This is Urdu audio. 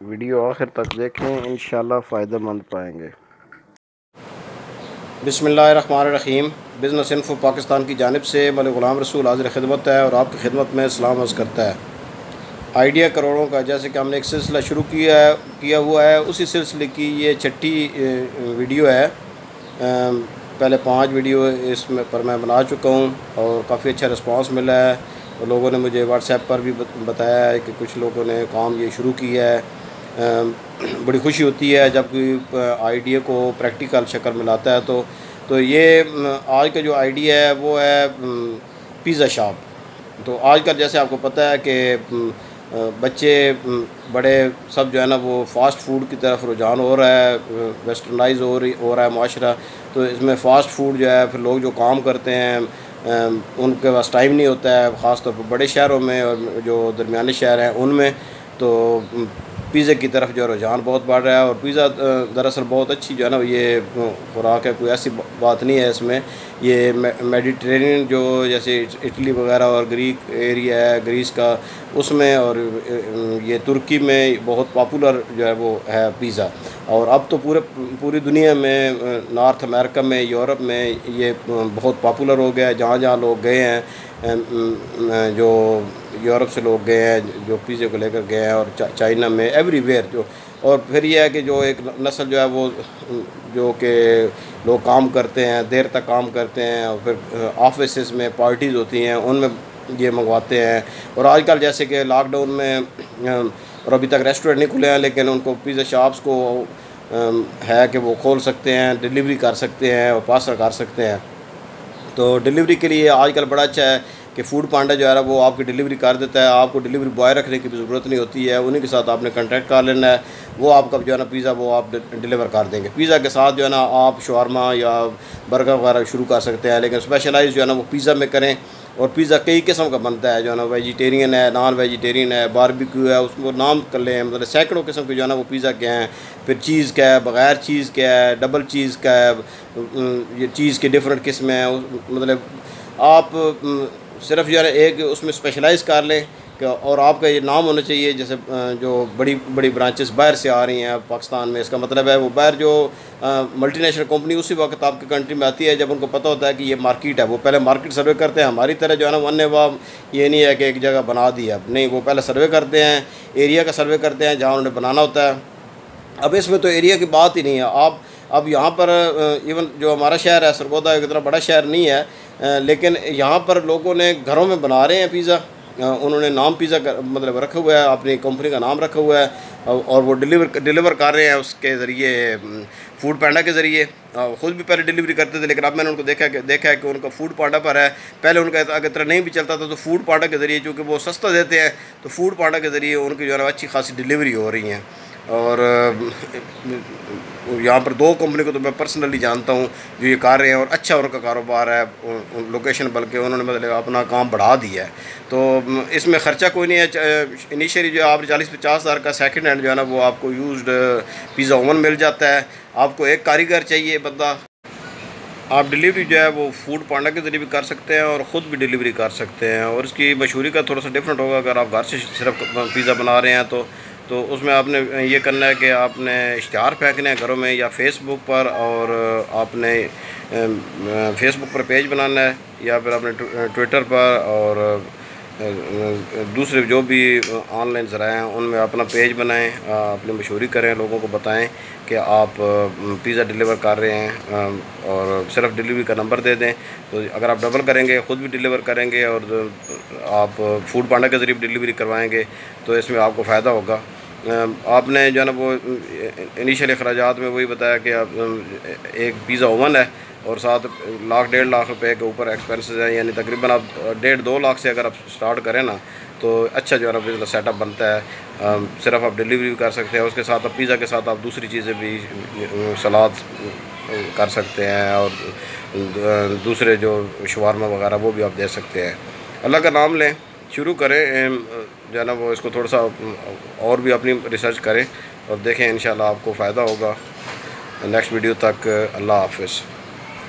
ویڈیو آخر تک دیکھیں، انشاءاللہ فائدہ مند پائیں گے۔ بسم اللہ الرحمن الرحیم۔ بزنس انفو پاکستان کی جانب سے ملک غلام رسول حاضر خدمت ہے اور آپ کی خدمت میں سلام عرض کرتا ہے۔ آئیڈیا کروڑوں کا جیسے کہ ہم نے ایک سلسلہ شروع کیا ہوا ہے، اسی سلسلے کی یہ چھٹی ویڈیو ہے۔ پہلے 5 ویڈیو اس پر میں بنا چکا ہوں اور کافی اچھا رسپانس ملا ہے، اور لوگوں نے مجھے واٹس ایپ پر بھی بتایا ہے کہ کچھ لوگوں نے کام یہ شروع کیا ہے۔ بڑی خوشی ہوتی ہے جب کوئی آئیڈیا کو پریکٹیکل شکل میں لاتا ہے۔ تو یہ آج کا جو آئیڈیا ہے وہ ہے پیزا شاپ۔ تو آج کل جیسے آپ کو پتہ ہے کہ بچے بڑے سب جو ہے نا وہ فاسٹ فوڈ کی طرف رجحان ہو رہا ہے، ویسٹرنائز ہو رہا ہے معاشرہ۔ تو اس میں فاسٹ فوڈ جو ہے، پھر لوگ جو کام کرتے ہیں ان کے پاس ٹائم نہیں ہوتا ہے، خاص طور پر بڑے شہروں میں اور جو درمیانی شہر ہیں ان میں، تو پیزے کی طرف جو رجحان بہت بڑھ رہا ہے۔ اور پیزا دراصل بہت اچھی جو ہے نا یہ خوراک ہے، کوئی ایسی بات نہیں ہے اس میں۔ یہ میڈیٹرینین جو جیسے اٹلی وغیرہ اور گریک ایریا ہے گریس کا، اس میں اور یہ ترکی میں بہت پاپولر جو ہے وہ ہے پیزا۔ اور اب تو پوری دنیا میں، نارتھ امریکہ میں، یورپ میں یہ بہت پاپولر ہو گیا ہے۔ جہاں جہاں لوگ گئے ہیں، جو یورپ سے لوگ گئے ہیں جو پیزے کو لے کر گئے ہیں، اور چائنا میں ایوری ویئر جو۔ اور پھر یہ ہے کہ جو ایک نسل جو ہے وہ جو کہ لوگ کام کرتے ہیں، دیر تک کام کرتے ہیں، اور پھر آفیسز میں پارٹیز ہوتی ہیں ان میں یہ منگواتے ہیں۔ اور آج کل جیسے کہ لاک ڈاؤن میں اور ابھی تک ریسٹورنٹ نہیں کھلے ہیں، لیکن ان کو پیزا شاپس کو ہے کہ وہ کھول سکتے ہیں، ڈیلیوری کر سکتے ہیں اور پارسل کر سکتے ہیں۔ تو ڈیلیوری کے لیے آج کل بڑا اچھا ہے کہ فوڈ پانڈا جو ہے وہ آپ کی ڈیلیوری کر دیتا ہے، آپ کو ڈیلیوری بوائے رکھنے کی بھی ضرورت نہیں ہوتی ہے، انہیں کے ساتھ آپ نے کانٹیکٹ کر لینا ہے، وہ آپ کا جو ہے نا پیزا وہ آپ ڈیلیور کر دیں گے۔ پیزا کے ساتھ جو ہے نا آپ شاورما یا برگر وغیرہ شروع کر سکتے ہیں، لیکن اسپیشلائز جو ہے نا وہ پیزا میں کریں۔ اور پیزا کئی قسم کا بنتا ہے، جو ہے نا ویجیٹیرین ہے، نان ویجیٹیرین ہے، باربیکیو ہے، اس کو نام کر لیں، مطلب سینکڑوں قسم کے جو ہے نا وہ پیزا کے ہیں۔ پھر چیز کا ہے، بغیر چیز کا ہے، ڈبل چیز کا ہے، یہ چیز کے ڈفرینٹ قسمیں ہیں۔ مطلب آپ صرف جو ہے ایک اس میں اسپیشلائز کر لیں اور آپ کا یہ نام ہونا چاہیے، جیسے جو بڑی بڑی برانچز باہر سے آ رہی ہیں پاکستان میں، اس کا مطلب ہے وہ باہر جو ملٹی نیشنل کمپنی اسی وقت آپ کی کنٹری میں آتی ہے جب ان کو پتہ ہوتا ہے کہ یہ مارکیٹ ہے، وہ پہلے مارکیٹ سروے کرتے ہیں۔ ہماری طرح جو ہے نا ون یہ نہیں ہے کہ ایک جگہ بنا دیا، نہیں، وہ پہلے سروے کرتے ہیں، ایریا کا سروے کرتے ہیں جہاں انہوں نے بنانا ہوتا ہے۔ اب اس میں تو ایریا کی بات ہی نہیں ہے۔ اب یہاں پر ایون جو ہمارا شہر ہے سرگودا ایک اتنا بڑا شہر نہیں ہے، لیکن یہاں پر لوگوں نے گھروں میں بنا رہے ہیں پیزا، انہوں نے نام پیزا مطلب رکھا ہوا ہے، اپنی کمپنی کا نام رکھا ہوا ہے، اور وہ ڈیلیور کر رہے ہیں اس کے ذریعے، فوڈ پانڈا کے ذریعے۔ خود بھی پہلے ڈیلیوری کرتے تھے، لیکن اب میں نے ان کو دیکھا ہے کہ ان کا فوڈ پانڈا پر ہے۔ پہلے ان کا اگر طرح نہیں بھی چلتا تھا تو فوڈ پانڈا کے ذریعے، چونکہ وہ سستا دیتے ہیں، تو فوڈ پانڈا کے ذریعے ان کی جو ہے نا اچھی خاصی ڈیلیوری ہو رہی ہیں۔ اور یہاں پر 2 کمپنی کو تو میں پرسنلی جانتا ہوں جو یہ کر رہے ہیں، اور اچھا ان کا کاروبار ہے، لوکیشن بلکہ انہوں نے مطلب اپنا کام بڑھا دیا ہے۔ تو اس میں خرچہ کوئی نہیں ہے، انیشیلی جو آپ 40-50 ہزار کا سیکنڈ ہینڈ جو ہے نا وہ آپ کو یوزڈ پیزا اوون مل جاتا ہے۔ آپ کو ایک کاریگر چاہیے بندہ، آپ ڈیلیوری جو ہے وہ فوڈ پانڈا کے ذریعے بھی کر سکتے ہیں اور خود بھی ڈیلیوری کر سکتے ہیں۔ اور اس کی مشہوری کا تھوڑا سا ڈفرینٹ ہوگا، اگر آپ گھر سے صرف پیزا بنا رہے ہیں تو اس میں آپ نے یہ کرنا ہے کہ آپ نے اشتہار پھینکنے ہیں گھروں میں یا فیس بک پر، اور آپ نے فیس بک پر پیج بنانا ہے، یا پھر آپ نے ٹویٹر پر اور دوسرے جو بھی آن لائن ذرائع ہیں ان میں اپنا پیج بنائیں، اپنی مشہوری کریں، لوگوں کو بتائیں کہ آپ پیزا ڈیلیور کر رہے ہیں، اور صرف ڈیلیوری کا نمبر دے دیں۔ تو اگر آپ ڈبل کریں گے، خود بھی ڈیلیور کریں گے اور آپ فوڈ پانڈا کے ذریعے ڈیلیوری کروائیں گے، تو اس میں آپ کو فائدہ ہوگا۔ آپ نے جو ہے نا وہ انیشیل اخراجات میں وہی بتایا کہ آپ ایک پیزا اوون ہے اور ساتھ 1.5 لاکھ روپے کے اوپر ایکسپینسز ہیں، یعنی تقریباً آپ 1.5-2 لاکھ سے اگر آپ سٹارٹ کریں نا تو اچھا جو ہے نا بزنس سیٹ اپ بنتا ہے۔ صرف آپ ڈیلیوری بھی کر سکتے ہیں، اس کے ساتھ آپ پیزا کے ساتھ آپ دوسری چیزیں بھی، سلاد کر سکتے ہیں، اور دوسرے جو شاورما وغیرہ وہ بھی آپ دے سکتے ہیں۔ اللہ کا نام لیں، شروع کریں، جو ہے نا وہ اس کو تھوڑا سا اور بھی اپنی ریسرچ کریں اور دیکھیں، انشاءاللہ آپ کو فائدہ ہوگا۔ نیکسٹ ویڈیو تک اللہ حافظ۔